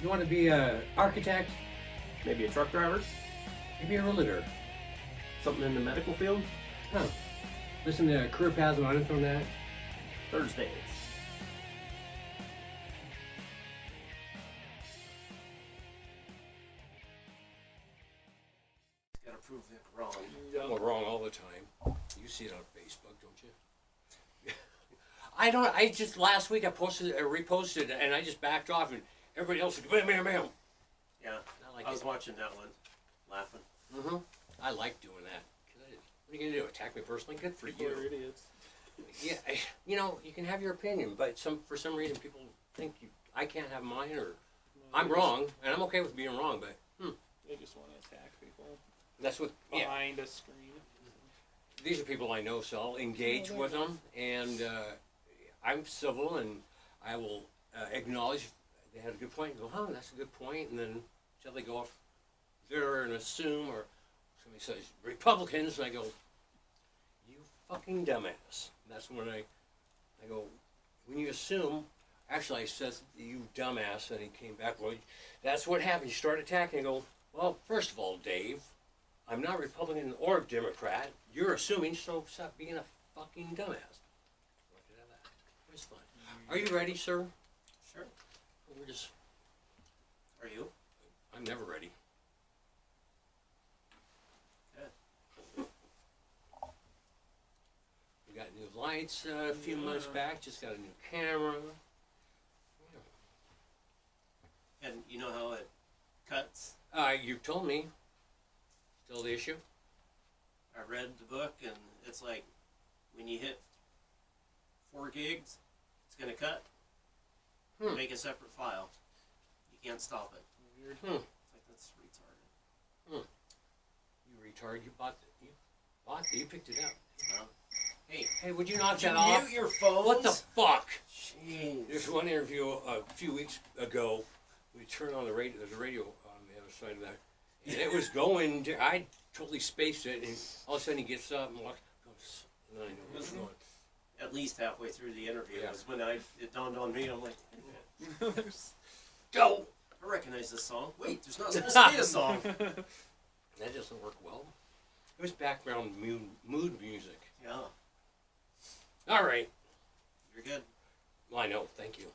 You want to be an architect? Maybe a truck driver? Maybe a realtor? Something in the medical field? Huh. Listen to Career Paths Unedited on that. Thursdays. Gotta prove Vic wrong. I'm wrong all the time. You see it on Facebook, don't you? I just last week I reposted, and I just backed off, and everybody else was bam, bam, bam. Yeah, I was watching that one, laughing. Mm-hmm. I like doing that. What are you gonna do? Attack me personally? Good for People you. are idiots. Yeah, you can have your opinion, but for some reason people think I can't have mine, or I'm wrong, and I'm okay with being wrong. But They just want to attack people that's what. behind a screen. These are people I know, so I'll engage with them, and I'm civil, and I will acknowledge they had a good point. And go, that's a good point, and then until they go off there and assume, or somebody says Republicans, and I go, you fucking dumbass. And that's when I go, when you assume. Actually, I says, you dumbass, and he came back. Well, that's what happened. You start attacking. I go, well, first of all, Dave, I'm not Republican or Democrat. You're assuming, so stop being a fucking dumbass. It was fun. Are you ready, sir? Sure. We're just. Are you? I'm never ready. Good. We got new lights a few months back. Just got a new camera. And you know how it cuts? You told me. Still the issue? I read the book, and it's like when you hit 4 gigs, it's going to cut. Make a separate file. You can't stop it. Weird. It's like, that's retarded. You retard. You bought it. You picked it up. Hey, would you knock did you that off? mute your phones? What the fuck? Jeez. There's one interview a few weeks ago. We turned on the radio. There's a radio on the other side of that, and it was going. I totally spaced it, and all of a sudden he gets up and walks, goes, and then I know what's going. At least halfway through the interview Yeah. was when it dawned on me. I'm like, Go. I recognize this song. Wait, there's not supposed to be a song. That doesn't work well. It was background mood music. Yeah, All right. you're good. Well, I know. Thank you.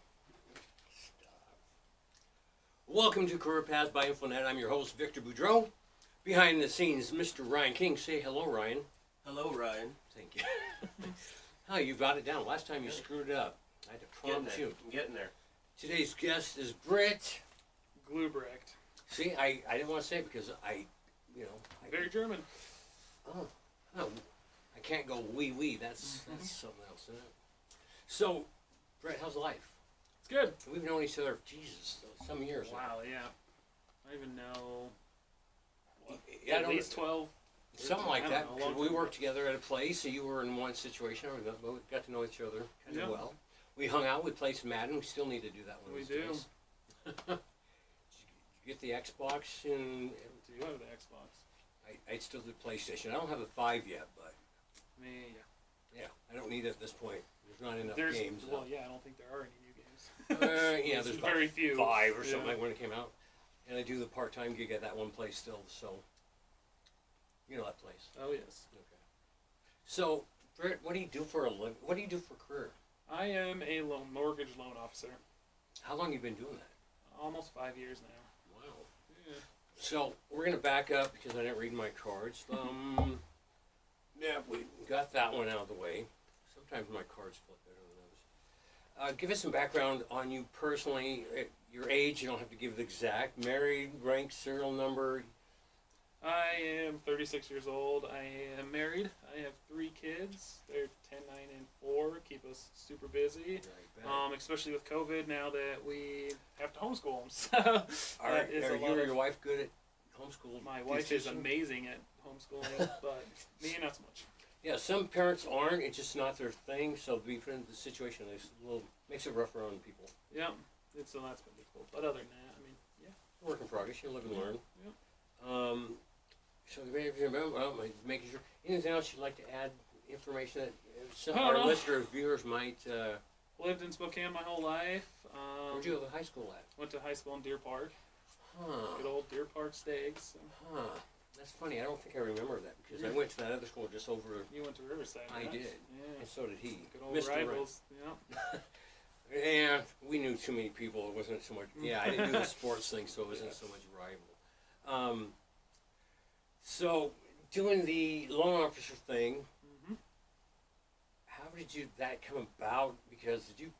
Welcome to Career Paths by InfoNet. I'm your host, Victor Boudreau. Behind the scenes, Mr. Ryan King. Say hello, Ryan. Hello, Ryan. Thank you. You got it down. Last time you screwed it up. I had to prompt you. I'm getting there. Today's guest is Britt. Glubrecht. See, I didn't want to say it because Very German. Oh, I can't go wee. That's something else, isn't it? So, Britt, how's life? It's good. We've known each other, Jesus, some years. Wow, yeah. I don't even know. Yeah, At least 12. Something like I that. don't know, a long We time. worked together at a place, so you were in one situation. We got to know each other kind of Yeah. well. We hung out. We played some Madden. We still need to do that one. We of do. these days. Did you get the Xbox? And Do you have the Xbox? I still do PlayStation. I don't have a 5 yet, but Me, yeah, I don't need it at this point. There's not enough games. Well, yeah, I don't think there are any new games. Yeah, there's about very few. 5 or something Yeah. like when it came out. And I do the part-time gig at that one place still, so you know that place. Oh, yes. Okay. So, Britt, what do you do for a living? What do you do for a career? I am a mortgage loan officer. How long have you been doing that? Almost 5 years now. Wow. Yeah. So, we're going to back up because I didn't read my cards. Yeah, we got that one out of the way. Sometimes my cards flip better than others. Give us some background on you personally. Your age, you don't have to give the exact. Married, rank, serial number. I am 36 years old. I am married. I have 3 kids. They're 10, 9, and 4. Keep us super busy. Especially with COVID now that we have to homeschool them. So Are you or your wife good at homeschool? My wife is amazing at homeschooling, but me not so much. Yeah, some parents aren't. It's just not their thing. So be put in the situation, it's a little makes it rougher on people. Yeah, so that's been difficult. But other than that, I mean, yeah. Work in progress. You live and learn. Yeah. So if you remember, making sure. Anything else you'd like to add? Information that some Oh, our no. listeners, viewers might lived in Spokane my whole life. Where'd you go to high school at? Went to high school in Deer Park. Huh. Good old Deer Park Steaks. Huh. That's funny. I don't think I remember that because I went to that other school just over. You went to Riverside, I right? did, Yeah. and so did he. Good old Mr. Wright. rivals. Yeah. Yeah, we knew too many people. It wasn't so much. Yeah, I didn't do the sports thing, so it wasn't so much rival. So doing the loan officer thing, Mm-hmm. how did that come about? Because did you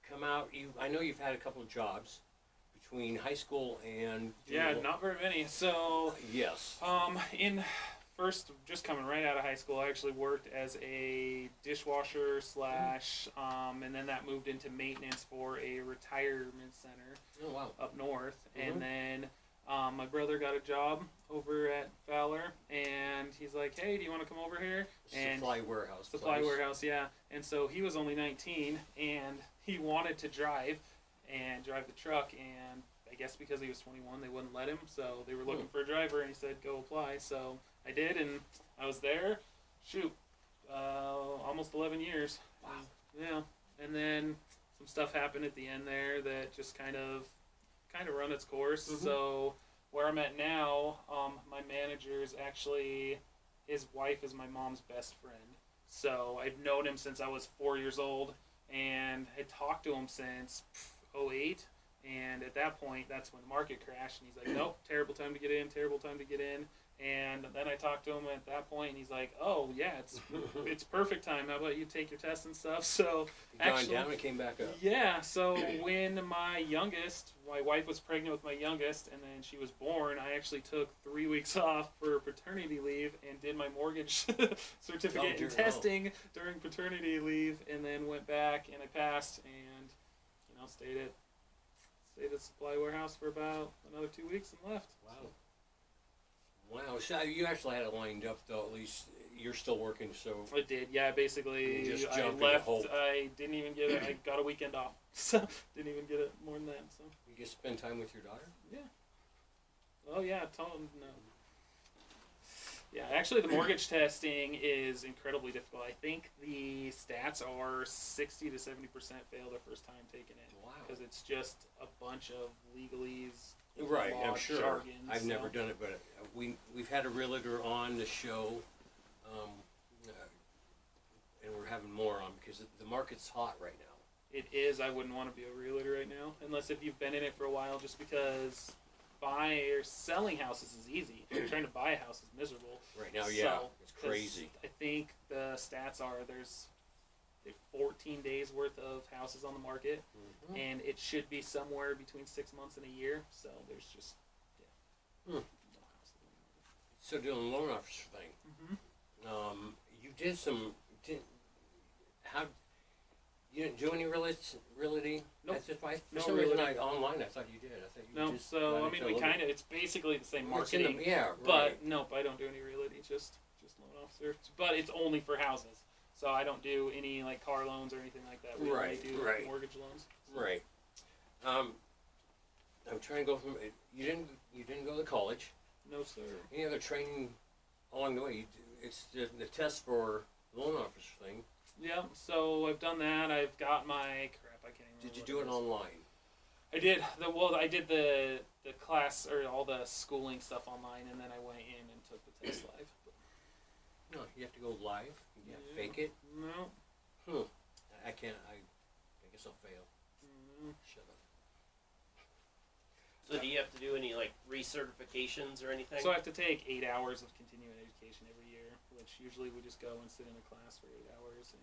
come out? I know you've had a couple of jobs between high school and Yeah, not very many. So, yes. in first, just coming right out of high school, I actually worked as a dishwasher slash, and then that moved into maintenance for a retirement center Oh wow. up north. Mhm. And then my brother got a job over at Fowler, and he's like, "Hey, do you want to come over here?" And Supply warehouse. Supply place. warehouse, yeah. And so he was only 19, and he wanted to drive the truck, and I guess because he was 21, they wouldn't let him, so they were looking for a driver, and he said, go apply. So I did, and I was there, almost 11 years. Wow. Yeah. And then some stuff happened at the end there that just kind of run its course. Mhm. So where I'm at now, my manager is actually, his wife is my mom's best friend. So I've known him since I was 4 years old, and had talked to him since 08. And at that point, that's when the market crashed, and he's like, nope, terrible time to get in. And then I talked to him at that point, and he's like, oh yeah, it's perfect time. How about you take your tests and stuff? So Gone down and came back up. yeah, so when my wife was pregnant with my youngest, and then she was born, I actually took 3 weeks off for paternity leave and did my mortgage certificate and testing during paternity leave, and then went back and I passed, and stayed at Supply Warehouse for about another 2 weeks and left. Wow. Wow. So you actually had it lined up though. At least you're still working. So I did, yeah. Basically, You just I jumped into left. hope. I didn't even get it. I got a weekend off, so didn't even get it more than that. So you get to spend time with your daughter. yeah. Oh yeah, no. Yeah, actually, the mortgage testing is incredibly difficult. I think the stats are 60 to 70% fail their first time taking it. Wow. Because it's just a bunch of legalese. Right, law I'm sure. jargon, I've so. never done it, but we've had a realtor on the show, and we're having more on because the market's hot right now. It is. I wouldn't want to be a realtor right now, unless if you've been in it for a while. Just because selling houses is easy. Trying to buy a house is miserable. Right now, yeah, So, it's crazy. I think the stats are there's 14 days worth of houses on the market, Mm-hmm. and it should be somewhere between 6 months and a year. So there's just no houses on the market. So doing the loan officer thing, Mm-hmm. you did some. You didn't do any realty? Nope. At this point? No For some reason, realty. online, I thought you did. I thought you No, just so got I into mean, a we little- kind of, it's basically the same It's in the- marketing. yeah, right. But nope, I don't do any realty, just loan officer. But it's only for houses, so I don't do any like car loans or anything like that. We Right, only do right. mortgage loans. Right. I'm trying to go from. You didn't go to college. No sir. Any other training along the way? It's the test for loan officer thing. Yeah, so I've done that. I've got my crap. I can't even. Did you remember do what it online? I did I did the class or all the schooling stuff online, and then I went in and took the test live. No, you have to go live. You have to fake it. No. I can't. I guess I'll fail. No. Shut up. So do you have to do any like recertifications or anything? So I have to take 8 hours of continuing education every year, which usually we just go and sit in a class for 8 hours and.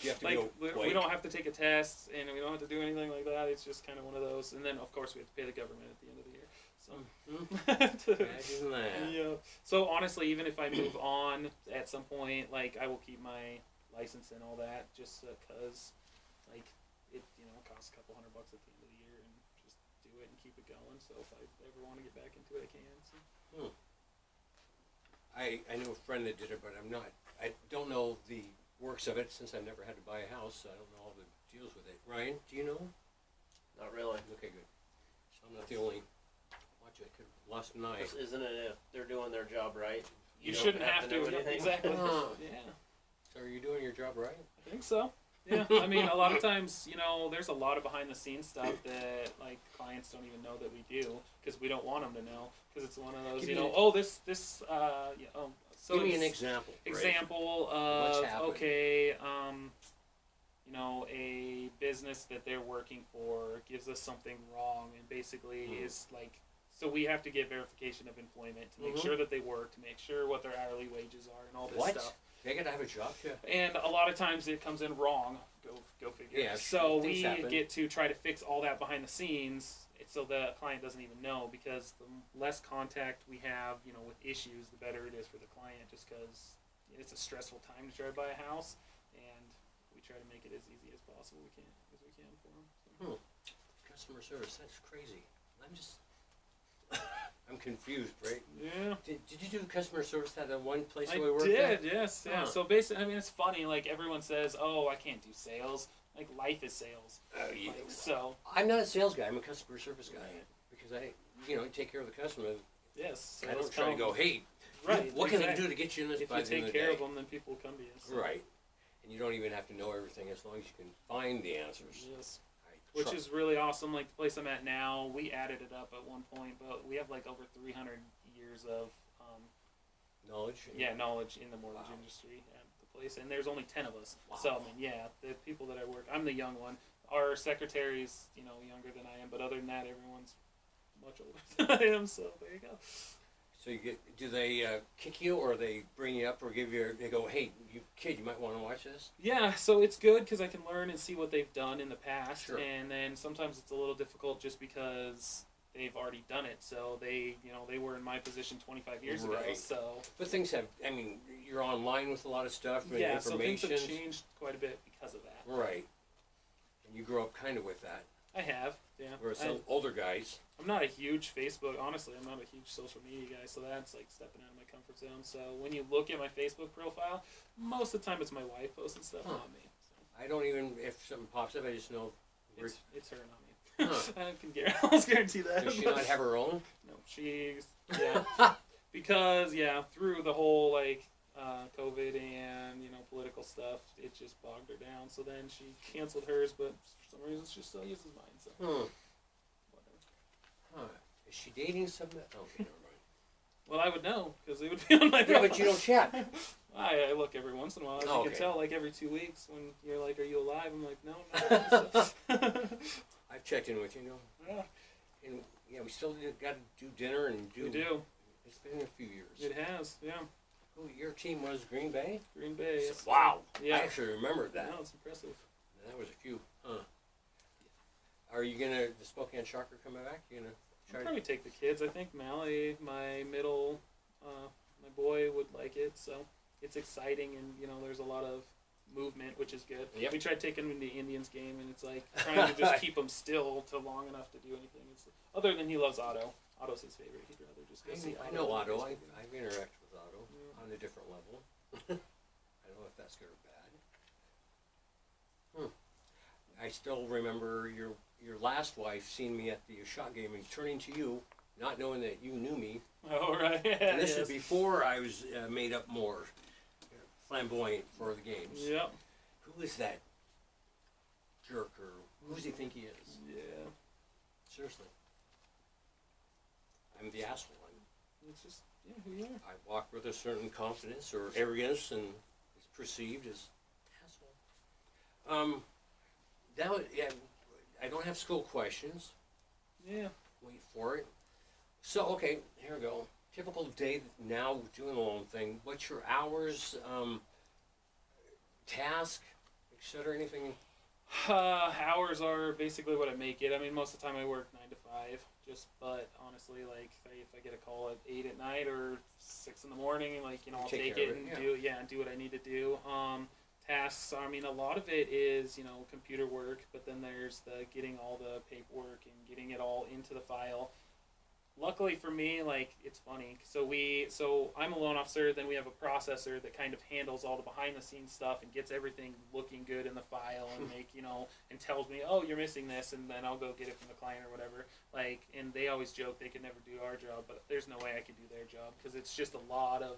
You have to like go we don't have to take a test and we don't have to do anything like that. It's just kind of one of those, and then of course we have to pay the government at the end of the year. So Imagine that. yeah. So honestly, even if I move on at some point, like I will keep my license and all that, just because like it costs a couple $100 at the end of the year, and just do it and keep it going. So if I ever want to get back into it, I can. So. I know a friend that did it, but I don't know the works of it since I've never had to buy a house. So I don't know all the deals with it. Ryan, do you know? Not really. Okay, good. So I'm not the only. Watch, I could have lost an eye. Isn't it if they're doing their job right? You don't shouldn't have to. know anything? Exactly. Oh. Yeah. So are you doing your job right? I think so. Yeah, I mean, a lot of times, there's a lot of behind the scenes stuff that like clients don't even know that we do because we don't want them to know because it's one of those, so Give me an example. Example What's of happening? okay, a business that they're working for gives us something wrong and basically is like. So we have to get verification of employment to make sure that they work, to make sure what their hourly wages are, and all this stuff. They gotta have a job too. And a lot of times it comes in wrong. Go figure. Yeah, so we happen. get to try to fix all that behind the scenes, so the client doesn't even know. Because the less contact we have, with issues, the better it is for the client. Just because it's a stressful time to try to buy a house, and we try to make it as easy as possible we can for them. So. Customer service. That's crazy. I'm confused, right? Yeah. Did you do customer service at that one place I that we worked did, at? yes, yeah. So basically, I mean, it's funny. Like everyone says, "Oh, I can't do sales." Like life is sales. Yeah. So I'm not a sales guy. I'm a customer service guy because I take care of the customer. yes, I don't try to go, hey, right. what can I do to get you in this? If by you the end take of the care day? of them, then people will come to you. So. Right, and you don't even have to know everything as long as you can find the answers. Yes. Which is really awesome. Like the place I'm at now, we added it up at one point, but we have like over 300 years of knowledge. Knowledge in the mortgage industry at the place, and there's only 10 of us. Wow. So I mean, the people that I work, I'm the young one. Our secretary's younger than I am, but other than that, everyone's much older than I am. So there you go. So do they kick you, or they bring you up, or they go, hey, you kid, you might want to watch this? Yeah, so it's good because I can learn and see what they've done in the past, Sure. And then sometimes it's a little difficult just because they've already done it. So they were in my position 25 years ago. So, but things have. I mean, you're online with a lot of stuff and yeah, so things information. have changed quite a bit because of that. Right, and you grew up kind of with that. I have, yeah. Whereas some older guys. I'm not a huge Facebook, honestly, I'm not a huge social media guy, so that's like stepping out of my comfort zone. So when you look at my Facebook profile, most of the time it's my wife posting stuff, not me. So. I don't even, if something pops up, I just know. It's her, not me. I can almost guarantee that. Does she not have her own? No, she's, because, through the whole, COVID and, political stuff, it just bogged her down. So then she canceled hers, but for some reason she still uses mine, so. Whatever. Is she dating somebody? Oh, okay, never mind. Well, I would know, because it would be on my Yeah, but you don't chat. I look every once in a while. As you can tell, like every 2 weeks when you're like, are you alive? I'm like, no, I'm not. I've checked in with you, Yeah. And we still got to do dinner and do. We do. It's been a few years. It has, yeah. Oh, your team was Green Bay? Green Bay. Yes. Wow. Yeah. I actually remembered that. No, it's impressive. That was a few. Are you gonna the Spokane Shocker coming back? You gonna try? I'll probably take the kids. I think Mally, my middle, my boy would like it. So it's exciting, and there's a lot of movement, which is good. Yep. We tried taking him to the Indians game, and it's like trying to just keep him still to long enough to do anything. Other than he loves Otto. Otto's his favorite. He'd rather just go see Otto. I know Otto. I've interacted with Otto on a different level. I don't know if that's good or bad. I still remember your last wife seeing me at the shot game and turning to you, not knowing that you knew me. Oh, right. And this is before I was made up more flamboyant for the games. Yep. Who is that jerk, or who does he think he is? Yeah. Seriously. I'm the asshole. It's just, who you are. I walk with a certain confidence or arrogance, and it's perceived as asshole. Now, I don't have school questions. Yeah. Wait for it. So, okay, here we go. Typical day now, doing the whole thing. What's your hours, task, etc.? Anything? Hours are basically what I make it. I mean, most of the time I work 9 to 5. But honestly, like if I get a call at 8 at night or 6 in the morning, I'll take it and do what I need to do. Tasks. I mean, a lot of it is computer work, but then there's the getting all the paperwork and getting it all into the file. Luckily for me, it's funny. So I'm a loan officer. Then we have a processor that kind of handles all the behind-the-scenes stuff and gets everything looking good in the file and and tells me, oh, you're missing this, and then I'll go get it from the client or whatever. And they always joke they could never do our job, but there's no way I could do their job because it's just a lot of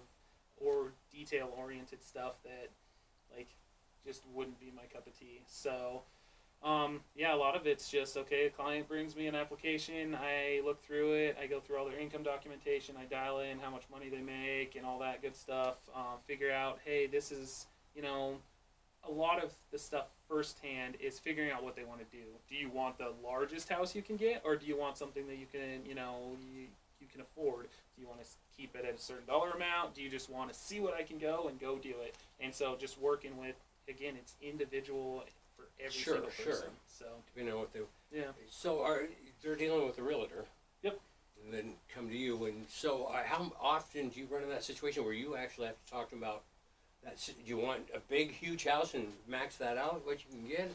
detail-oriented stuff that just wouldn't be my cup of tea. So, yeah, a lot of it's just, okay, a client brings me an application, I look through it, I go through all their income documentation, I dial in how much money they make and all that good stuff, figure out, hey, this is, a lot of the stuff firsthand is figuring out what they want to do. Do you want the largest house you can get, or do you want something that you can, you can afford? Do you want to keep it at a certain dollar amount? Do you just want to see what I can go and go do it? And so just working with, again, it's individual for every single person. So depending on what they. Yeah. So they're dealing with a realtor. Yep. And then come to you, and so how often do you run in that situation where you actually have to talk to them about that? Do you want a big, huge house and max that out, what you can get,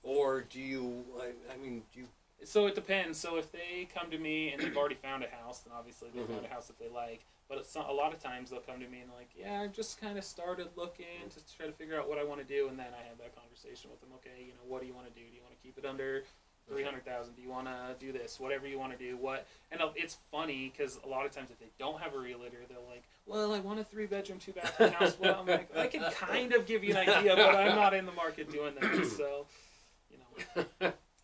or do you? I mean, do you? So it depends. So if they come to me and they've already found a house, then obviously they found a house that they like. But a lot of times they'll come to me and they're like, yeah, I've just kind of started looking to try to figure out what I want to do, and then I have that conversation with them. Okay, what do you want to do? Do you want to keep it under 300,000? Do you want to do this? Whatever you want to do. What? And it's funny because a lot of times if they don't have a realtor, they're like, well, I want a 3-bedroom, 2-bathroom house. Well, I'm like, I can kind of give you an idea, but I'm not in the market doing that. So,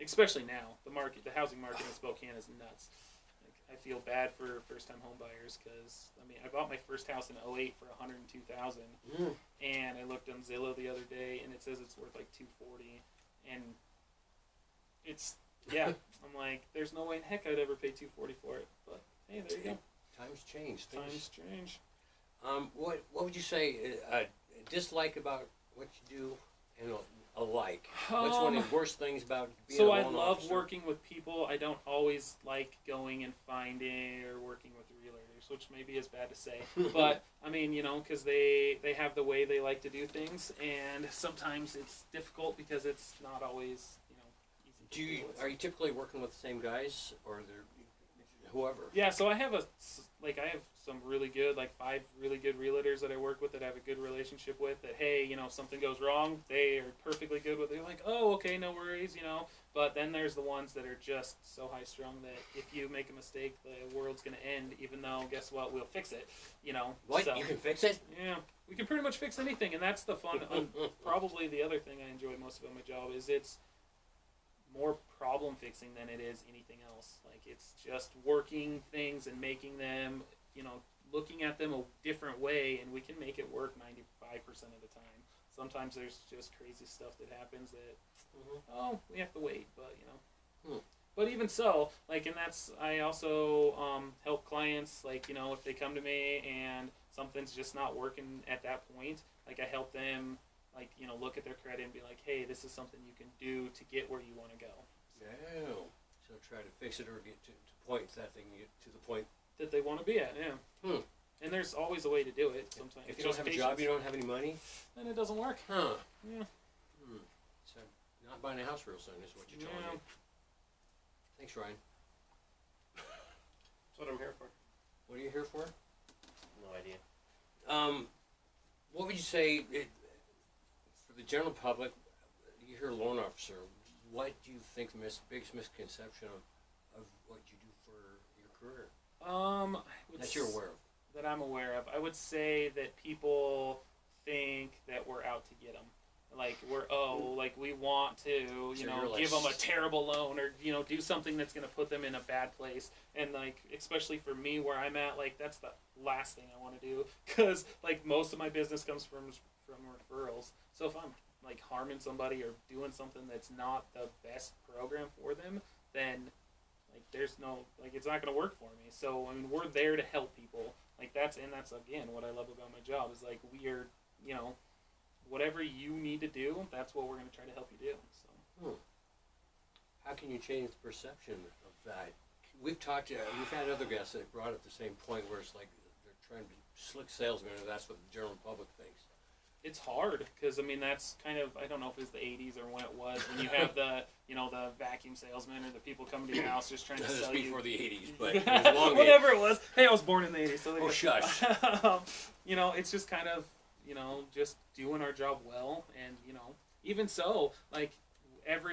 especially now, the housing market in Spokane is nuts. I feel bad for first-time home buyers because, I bought my first house in 2008 for $102,000, and I looked on Zillow the other day, and it says it's worth like $240,000, and it's, yeah, I'm like, there's no way in heck I'd ever pay $240,000 for it, but hey, there you go. Times change. Times change. What would you say dislike about what you do, and a like? What's one of the worst things about being a loan officer? So I love working with people. I don't always like going and finding or working with realtors, which maybe is bad to say. But, because they have the way they like to do things, and sometimes it's difficult because it's not always, easy. Are you typically working with the same guys, or whoever? Yeah, so I have some really good, 5 really good realtors that I work with that I have a good relationship with, that, hey, if something goes wrong, they are perfectly good with it. They're like, oh, okay, no worries, But then there's the ones that are just so high-strung that if you make a mistake, the world's going to end, even though, guess what, we'll fix it, What? So, you can fix it? Yeah, we can pretty much fix anything, and that's the fun. Probably the other thing I enjoy most about my job is it's more problem fixing than it is anything else. It's just working things and making them, looking at them a different way, and we can make it work 95% of the time. Sometimes there's just crazy stuff that happens that, we have to wait, but, But even so, and that's, I also help clients, if they come to me and something's just not working at that point, I help them, look at their credit and be like, hey, this is something you can do to get where you want to go. Oh. So try to fix it or get to points that they can get to the point that they want to be at, yeah. And there's always a way to do it. Sometimes if you don't have a job, you don't have any money, then it doesn't work. Huh? Yeah. So not buying a house real soon is what you're telling me. Thanks, Ryan. That's what I'm here for. What are you here for? No idea. What would you say for the general public? You hear loan officer. What do you think the biggest misconception of what you do for your career? That you're aware of. That I'm aware of. I would say that people think that we're out to get them. We want to, give them a terrible loan or, do something that's going to put them in a bad place. And, especially for me where I'm at, that's the last thing I want to do. Because, most of my business comes from referrals. So if I'm, harming somebody or doing something that's not the best program for them, then, there's no, it's not going to work for me. So, we're there to help people. That's again, what I love about my job is, we are, whatever you need to do, that's what we're going to try to help you do. So. How can you change the perception of that? We've had other guests that brought up the same point where it's they're trying to be slick salesmen, and that's what the general public thinks. It's hard because that's kind of, I don't know if it was the 80s or when it was, when you have the the vacuum salesman or the people coming to your house just trying to sell you. Before the 80s, but it was long whatever it was. Hey, I was born in the 80s, so shush. It's just kind of just doing our job well, and even so,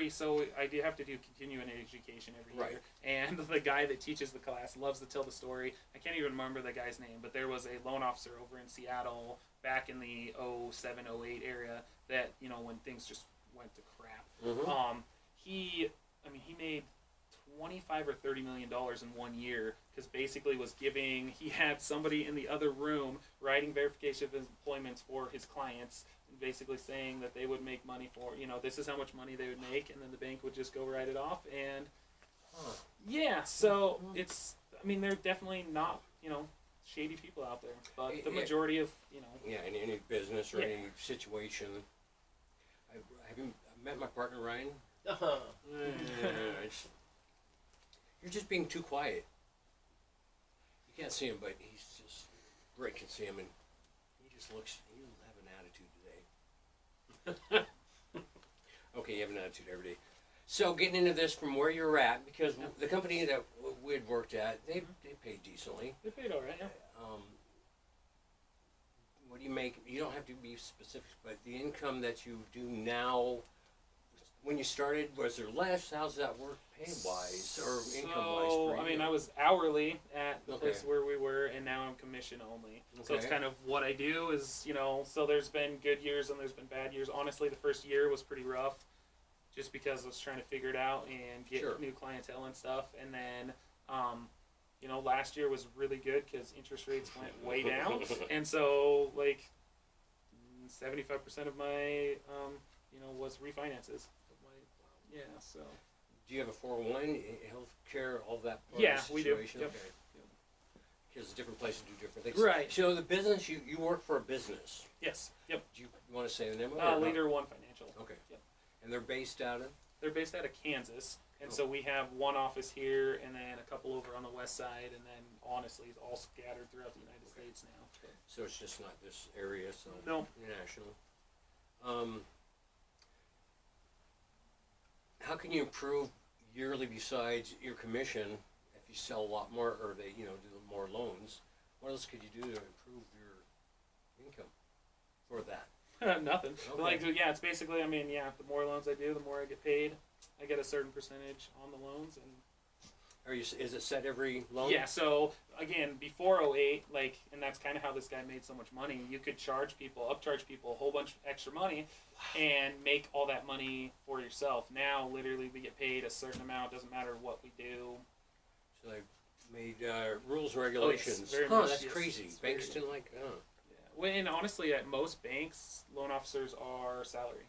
So I do have to do continuing education every year. Right. And the guy that teaches the class loves to tell the story. I can't even remember the guy's name, but there was a loan officer over in Seattle back in the 07, 08 area that, when things just went to crap. Mm-hmm. He made $25 or $30 million in 1 year because basically he had somebody in the other room writing verification of employment for his clients and basically saying that they would make money for, this is how much money they would make, and then the bank would just go write it off. And so they're definitely not, shady people out there, but the majority of, Yeah, in any business or any situation. Have you met my partner, Ryan? You're just being too quiet. You can't see him, but Britt can see him, and he doesn't have an attitude today. Okay, you have an attitude every day. So getting into this from where you're at, because the company that we had worked at, they paid decently. They paid all right, yeah. What do you make? You don't have to be specific, but the income that you do now, when you started, was there less? How's that work pay-wise or income-wise for you? I was hourly at the place where we were, and now I'm commission only. Okay. So it's kind of what I do is, so there's been good years and there's been bad years. Honestly, the first year was pretty rough just because I was trying to figure it out and get new clientele and stuff. And then, last year was really good because interest rates went way down. And so, 75% of my, was refinances. Yeah, so. Do you have a 401, health care, all that part of the we do. situation? Yep. Okay. Because different places do different things. Right. So the business, you work for a business. Yes. Yep. Do you want to say the name of it? Leader One Financial. Okay. Yep. And they're based out of? They're based out of Kansas. And so we have one office here and then a couple over on the west side, and then honestly it's all scattered throughout the United States now. So it's just not this area, so no. International. How can you improve yearly besides your commission if you sell a lot more or they, do more loans? What else could you do to improve your income for that? Nothing. Okay. It's basically, the more loans I do, the more I get paid. I get a certain percentage on the loans, and is it set every loan? Yeah. So again, before 08, and that's kind of how this guy made so much money. You could upcharge people a whole bunch of extra money, and make all that money for yourself. Now, literally, we get paid a certain amount. Doesn't matter what we do. So they made rules and regulations. That's crazy. Banks didn't like. Yeah. And honestly, at most banks, loan officers are salary.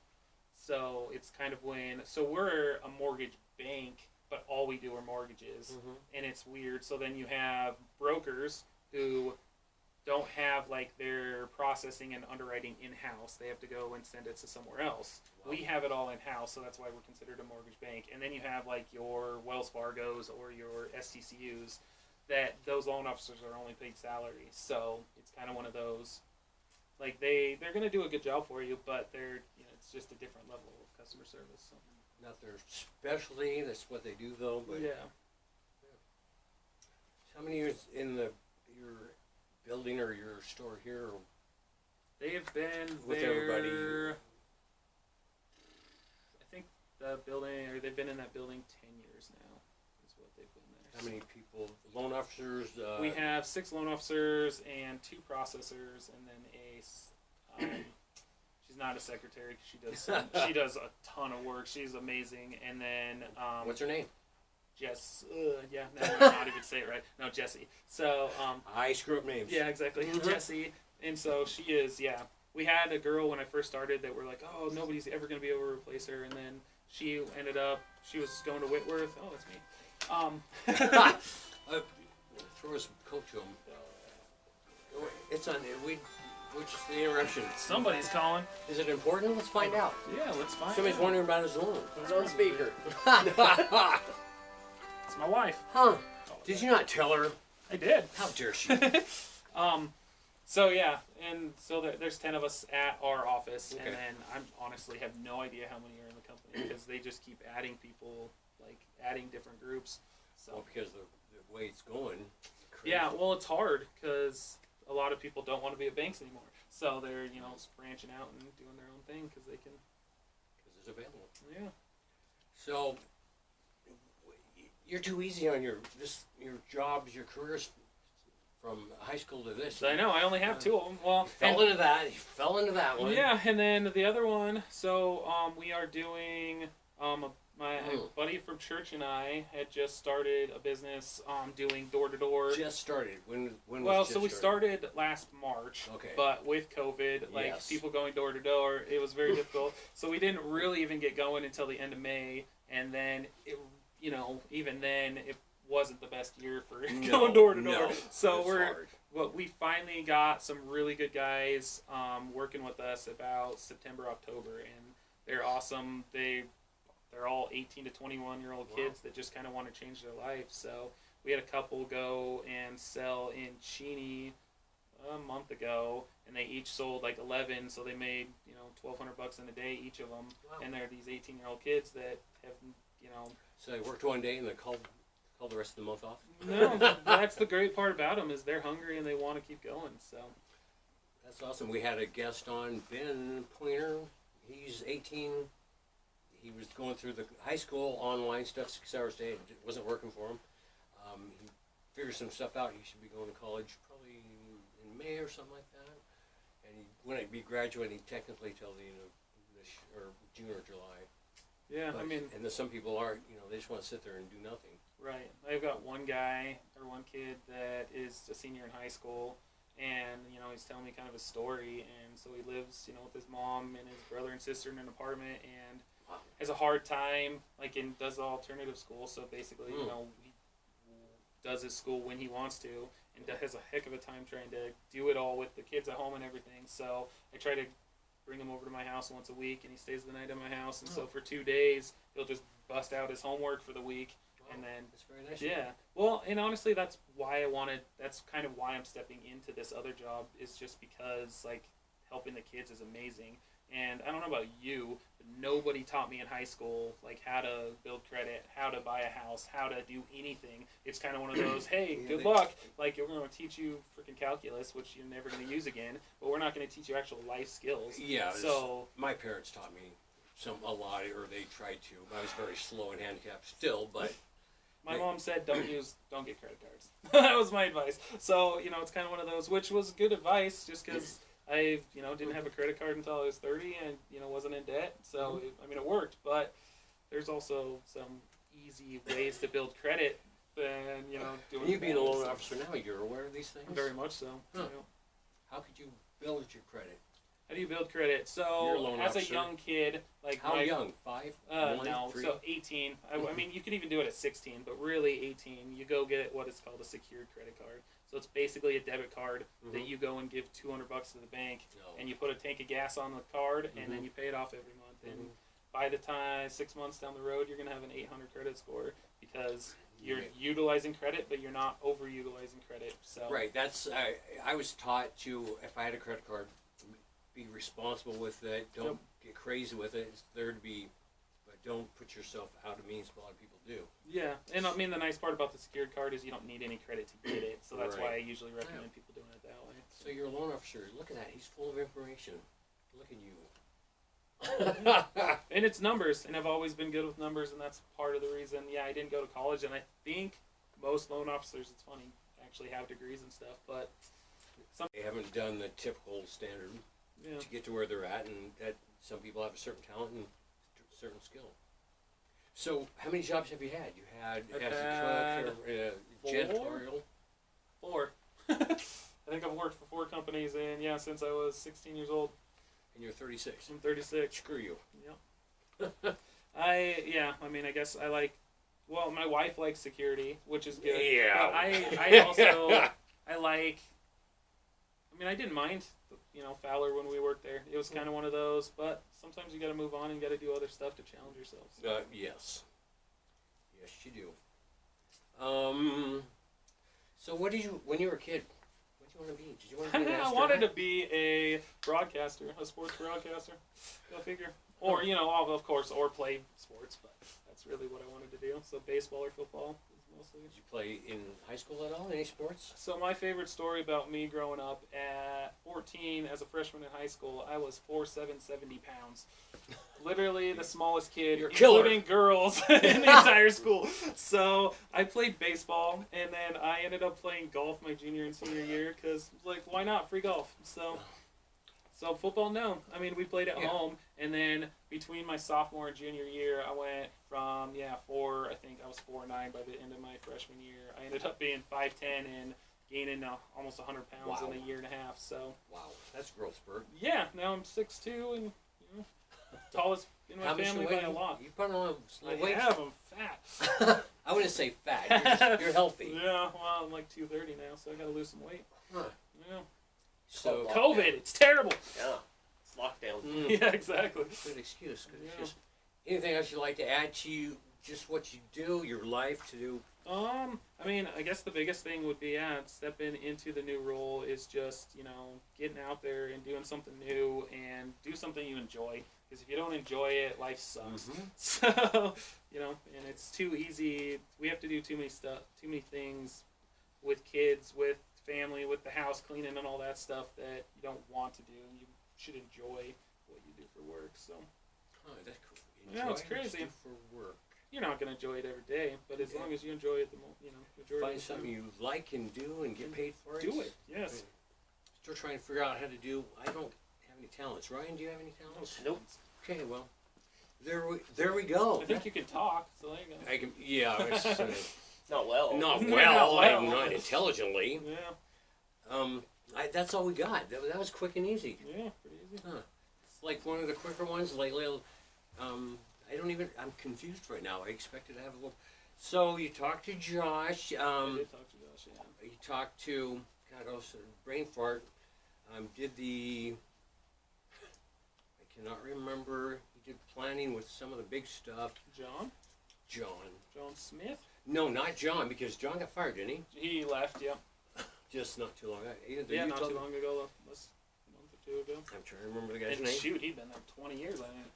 So it's kind of so we're a mortgage bank, but all we do are mortgages, and it's weird. So then you have brokers who don't have their processing and underwriting in-house. They have to go and send it to somewhere else. Wow. We have it all in-house, so that's why we're considered a mortgage bank. And then you have your Wells Fargos or your STCUs that those loan officers are only paid salary. So it's kind of one of those, they're going to do a good job for you, but it's just a different level of customer service. So. Not their specialty, that's what they do though, but yeah. How many years in your building or your store here? They've been with there, everybody. I think they've been in that building 10 years now, is what they've been there. How many people, loan officers? We have 6 loan officers and 2 processors, and then she's not a secretary. She does a ton of work. She's amazing. And then what's her name? Jess. Not even say it right. No, Jessie. So I screw up names. Yeah, exactly. Jessie. And so she is. Yeah, we had a girl when I first started that were like, oh, nobody's ever going to be able to replace her. And then she ended up. She was going to Whitworth. Oh, that's me. Throw some coke to him. It's on. Which is the interruption? Somebody's calling. Is it important? Let's find out. Yeah, let's find out. Somebody's wondering about his loan. He's on speaker. It's my wife. Huh. Did you not tell her? I did. How dare she? So yeah, and so there's 10 of us at our office, okay. And then I honestly have no idea how many are in the company because they just keep adding people, adding different groups. So well, because the way it's going. Crazy. Yeah, well, it's hard because a lot of people don't want to be at banks anymore, so they're branching out and doing their own thing because they can. Because it's available. Yeah. So you're too easy on your jobs, your careers from high school to this. I know. I only have two of them. Well, Fell into that one. yeah, and then the other one. So we are doing my buddy from church and I had just started a business doing door to door. Just started. When Well, was so we started last March. Okay. But with COVID, like Yes. people going door to door, it was very difficult. So we didn't really even get going until the end of May, and then even then it wasn't the best year for going door to door. So we finally got some really good guys working with us about September, October, and they're awesome. They're all 18 to 21-year-old kids that just kind of want to change their life. So we had a couple go and sell in Cheney a month ago, and they each sold like 11, so they made $1,200 in a day each of them. Wow. And they're these 18-year-old kids that have So they worked one day and they called the rest of the month off. No, that's the great part about them is they're hungry and they want to keep going. So That's awesome. We had a guest on, Ben Pointer. He's 18. He was going through the high school online stuff 6 hours a day. It wasn't working for him. He figured some stuff out. He should be going to college probably in May or something like that. And he wouldn't be graduating technically till the end of or June or July. yeah, But, I mean, and then some people aren't. They just want to sit there and do nothing. right. I've got one kid that is a senior in high school, and he's telling me kind of a story. And so he lives, with his mom and his brother and sister in an apartment, and has a hard time, and does the alternative school. So basically, he does his school when he wants to, and has a heck of a time trying to do it all with the kids at home and everything. So I try to bring him over to my house once a week, and he stays the night at my house. And so for 2 days, he'll just bust out his homework for the week. And then, that's very nice. yeah. Well, and honestly, that's kind of why I'm stepping into this other job, is just because, helping the kids is amazing. And I don't know about you, but nobody taught me in high school, how to build credit, how to buy a house, how to do anything. It's kind of one of those, hey, good luck. We're going to teach you freaking calculus, which you're never going to use again, but we're not going to teach you actual life skills. Yeah, so my parents taught me a lot, or they tried to. I was very slow and handicapped still, but my mom said, don't get credit cards. That was my advice. So, it's kind of one of those, which was good advice, just because I, didn't have a credit card until I was 30 and, wasn't in debt. So, it worked. But there's also some easy ways to build credit than, doing you being a loan officer now, you're aware of these things? Very much so. Huh. How could you build your credit? How do you build credit? You're a So, loan as officer. a young kid, How young? 5? 1, no, 3? so 18. I mean, you could even do it at 16, but really 18, you go get what is called a secured credit card. So it's basically a debit card that you go and give $200 to the bank, and you put a tank of gas on the card, and then you pay it off every month. And by the time 6 months down the road, you're going to have an 800 credit score because you're utilizing credit, but you're not overutilizing credit. So Right. That's I was taught to, if I had a credit card, be responsible with it. Don't get crazy with it. It's there to be, but don't put yourself out of means. A lot of people do. Yeah, and I mean the nice part about the secured card is you don't need any credit to get it. So that's why I usually recommend people doing it that way. So you're a loan officer. Look at that. He's full of information. Look at you. And it's numbers, and I've always been good with numbers, and that's part of the reason. Yeah, I didn't go to college, and I think most loan officers, it's funny, actually have degrees and stuff, but They haven't done the typical standard to get to where they're at, and that some people have a certain talent and a certain skill. So, how many jobs have you had? You had I've as had a cook, or 4. janitorial. 4. I think I've worked for 4 companies, and since I was 16 years old. And you're 36. I'm 36. Screw you. Yep. I guess I like. Well, my wife likes security, which is good. Yeah. But I also I like. I didn't mind, Fowler when we worked there. It was kind of one of those, but sometimes you got to move on and got to do other stuff to challenge yourself. Yes. Yes, you do. So what did you, when you were a kid, what did you want to be? Did you want to be an I astronaut? wanted to be a broadcaster, a sports broadcaster. Go figure. Or, of course, or play sports, but that's really what I wanted to do. So baseball or football is mostly. Did you play in high school at all? Any sports? So my favorite story about me growing up at 14 as a freshman in high school, I was 4'7", 70 pounds. literally the smallest kid, You're a killer. including girls in the entire school. So I played baseball, and then I ended up playing golf my junior and senior year because, like, why not? Free golf. So football, no. I mean, we played at home, and then between my sophomore and junior year, I went from, I think I was 4'9" by the end of my freshman year. I ended up being 5'10" and gaining almost 100 pounds in a year and a half. So Wow, that's growth spurt. yeah, now I'm 6'2", and tallest in my family by a lot. You put on I weight. have, I'm fat. I wouldn't say fat. You're healthy. Yeah, well, I'm like 230 now, so I gotta lose some weight. Huh. Yeah. So COVID, it's terrible. Yeah. It's lockdown. Yeah, exactly. Good excuse. Good Yeah. excuse. Anything else you'd like to add to just what you do, your life to do? I mean, I guess the biggest thing would be, stepping into the new role is just, getting out there and doing something new and do something you enjoy. Because if you don't enjoy it, life sucks. Mm-hmm. So, and it's too easy. We have to do too many things with kids, with family, with the house cleaning and all that stuff that you don't want to do. You should enjoy what you do for work. So, Oh, that's cool. Yeah, it's Enjoy what you crazy. do for work. you're not going to enjoy it every day, but as long as you enjoy it, majority Find of the something time, you like and do and get paid for it. do it. Yes. Still trying to figure out how to do. I don't have any talents. Ryan, do you have any talents? Nope. Okay, well, there we go. I think you can talk, so there you go. I can. Yeah, it's, Not well. not Not well, well. and not intelligently. Yeah. That's all we got. That was quick and easy. Yeah, pretty easy. Huh. It's like one of the quicker ones lately. I'm confused right now. I expected to have a little. So you talked to Josh. I did talk to Josh, yeah. You talked to, God, also brain fart. Did the, I cannot remember. He did planning with some of the big stuff. John John. Smith? No, not John, because John got fired, didn't he? He left, yeah. Just not too long ago. Yeah, not too long ago, a month or two ago. I'm trying to remember the guy's And name. shoot, he'd been there 20 years, I think.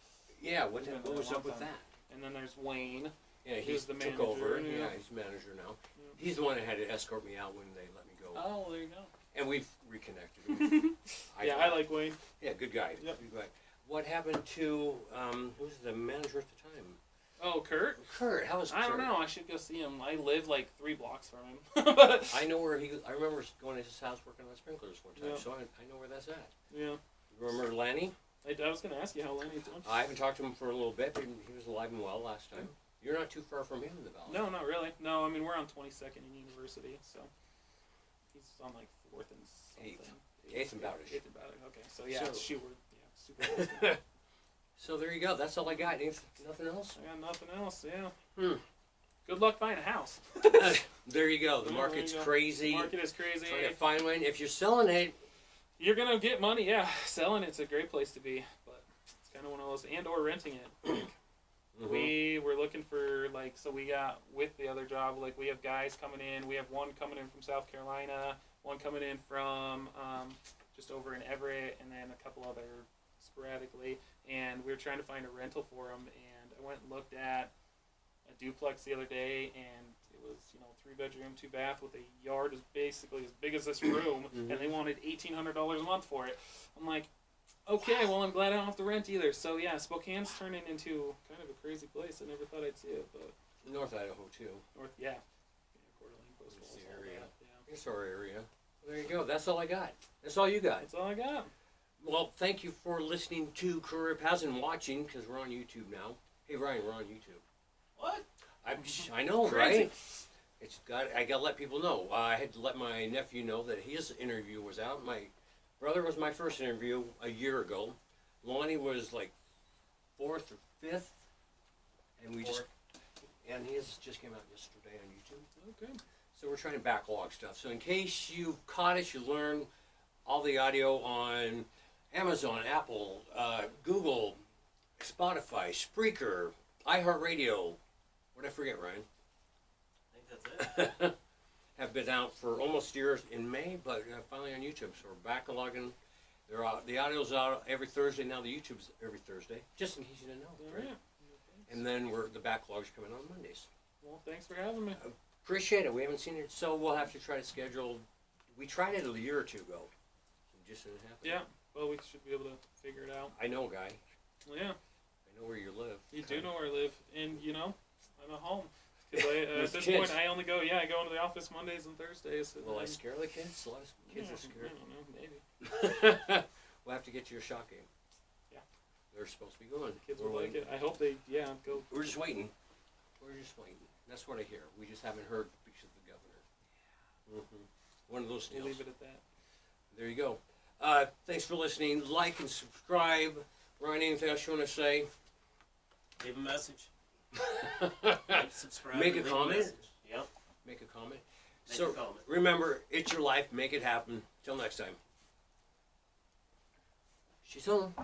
Yeah, what He's been what there a was long up with time. that? And then there's Wayne. Yeah, He was the took manager, over. yeah. Yeah, he's manager now. Yeah. He's the one that had to escort me out when they let me go. Oh, there you go. And we've reconnected. I like Wayne. Yeah, good guy. Yep. Good guy. What happened to who was the manager at the time? Oh, Kurt? Kurt. How was Kurt? I don't know. I should go see him. I live like 3 blocks from him. But I know where he. I remember going to his house working on sprinklers one time, Yeah. so I know where that's at. yeah, You remember Lanny? I was going to ask you how Lanny's doing. I haven't talked to him for a little bit, but he was alive and well last time. You're not too far from him in the valley. No, not really. No, I mean we're on 22nd in University, so he's on like 4th and something. Eighth and Bowdish. 8th and Bowdish. Okay, so yeah, So- shoot, we're super close. So there you go. That's all I got. Nothing else? I got nothing else. Yeah. Hmm. Good luck finding a house. There you go. The Yeah, market's there you go. crazy. The market is crazy. Trying to find one. If you're selling it, You're gonna get money. Yeah, selling it's a great place to be, but it's kind of one of those, or renting it. We were looking for so we got with the other job, we have guys coming in. We have one coming in from South Carolina, one coming in from just over in Everett, and then a couple other sporadically. And we were trying to find a rental for them. And I went and looked at a duplex the other day, and it was 3-bedroom, 2-bath with a yard basically as big as this room, and they wanted $1,800 a month for it. I'm like, okay, well, I'm glad I don't have to rent either. So yeah, Spokane's turning into kind of a crazy place. I never thought I'd see it, but North Idaho too. Coeur d'Alene, Post It's Falls, the all area. that, yeah. It's our area. There you go. That's all I got. That's all you got. That's all I got. Well, thank you for listening to Career Paths and watching, because we're on YouTube now. Hey, Ryan, we're on YouTube. What? I know, Crazy. right? I got to let people know. I had to let my nephew know that his interview was out. My brother was my first interview a year ago. Lonnie was like 4th or 5th, and and his just came out yesterday on YouTube. Okay. So we're trying to backlog stuff. So in case you caught us, you learned all the audio on Amazon, Apple, Google, Spotify, Spreaker, iHeartRadio. What did I forget, Ryan? I think that's it. Have been out for almost a year in May, but finally on YouTube. So we're backlogging. The audio's out every Thursday. Now the YouTube's every Thursday, just in case you didn't know. All Right? right. And then the backlog's coming on Mondays. Well, thanks for having me. Appreciate it. We haven't seen it, so we'll have to try to schedule. We tried it a year or two ago. It just didn't happen. Yeah. Well, we should be able to figure it out. I know, a guy. Well, yeah. I know where you live. You do know where I live, and you know, I'm at home. Because at With this kids. point, I only go. Yeah, I go into the office Mondays and Thursdays. And Will I then- scare the kids? A lot of kids are I scared. don't know, maybe. We'll have to get you a shot game. Yeah. They're supposed to be going. Kids We're will like waiting. it. I hope they, go. We're just waiting. We're just waiting. That's what I hear. We just haven't heard because of the governor. One of those We'll deals. leave it at that. There you go. Thanks for listening. Like and subscribe. Ryan, anything else you want to say? Leave a message. Like, subscribe. Make and a leave comment. message. Yep. Make a comment. Make So a comment. remember, it's your life. Make it happen. Till next time. She's home.